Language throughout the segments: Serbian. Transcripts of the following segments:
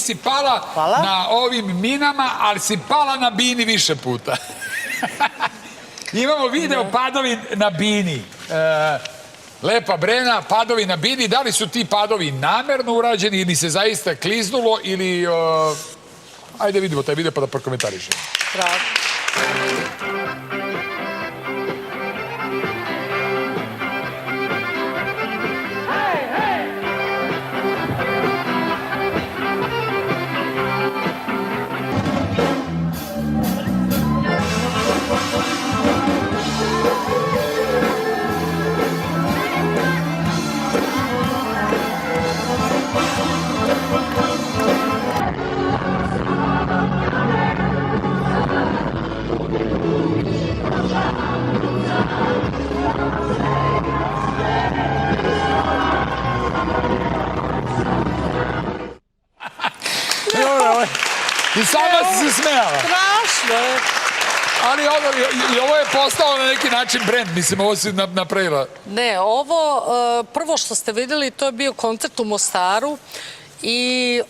nisi pala na ovim minama, ali si pala na bini više puta. Imamo video padovi na bini. Lepa Brena, padovi na bini. Da li su ti padovi namerno urađeni ili se zaista kliznulo ili... Ajde vidimo taj video pa da prokomentarišemo. Bravo. I sama si se smejala. Strašno je. Ali ovo je postao na neki način brend, mislim, ovo si napravila. Ne, ovo, prvo što ste videli, to je bio koncert u Mostaru i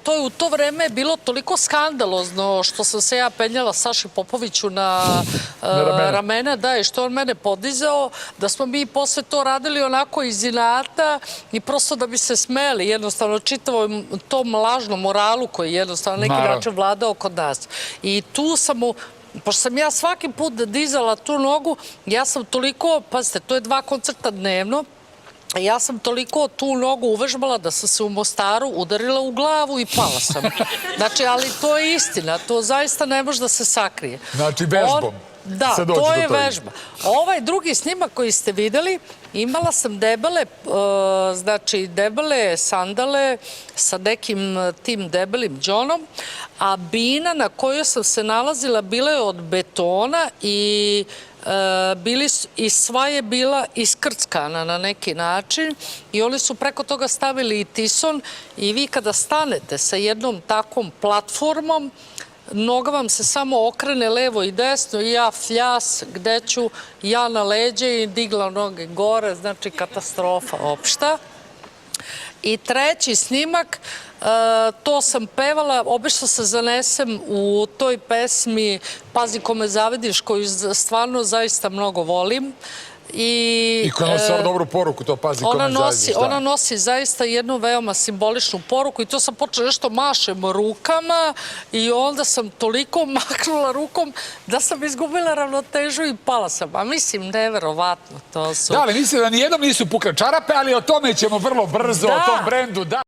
to je u to vreme bilo toliko skandalozno što sam se ja penjala Saši Popoviću na ramena, da, i što on mene podizao, da smo mi posle to radili onako iz inata i prosto da bi se smeli, jednostavno čitavom tom lažnom moralu koji je jednostavno na neki način vladao kod nas. I tu sam pošto sam ja svaki put dizala tu nogu, ja sam toliko, pazite, to je 2 koncerta dnevno, ja sam toliko tu nogu uvežbala da sam se u Mostaru udarila u glavu i pala sam. Znači, ali to je istina, to zaista ne može da se sakrije. Znači, vežbom. Da, to je vežba. Ovaj drugi snimak koji ste videli, imala sam debele sandale sa nekim tim debelim džonom, a bina na kojoj sam se nalazila bila je od betona i sva je bila iskrckana na neki način i oni su preko toga stavili i tison i vi kada stanete sa jednom takvom platformom, noga vam se samo okrene levo i desno i ja fljas gde ću ja na leđe i digla noge gore, znači katastrofa opšta. I treći snimak, to sam pevala, obično se zanesem u toj pesmi Pazi kome zavediš, koju stvarno zaista mnogo volim. I koja nosi dobru poruku, to Pazi kome zavediš. Ona nosi zaista jednu veoma simboličnu poruku i to sam počela nešto mašem rukama i onda sam toliko mahnula rukom da sam izgubila ravnotežu i pala sam. A mislim, neverovatno to su. Da, ali mislim da nijednom nisu pukle čarape, ali o tome ćemo vrlo brzo, o tom brendu, da.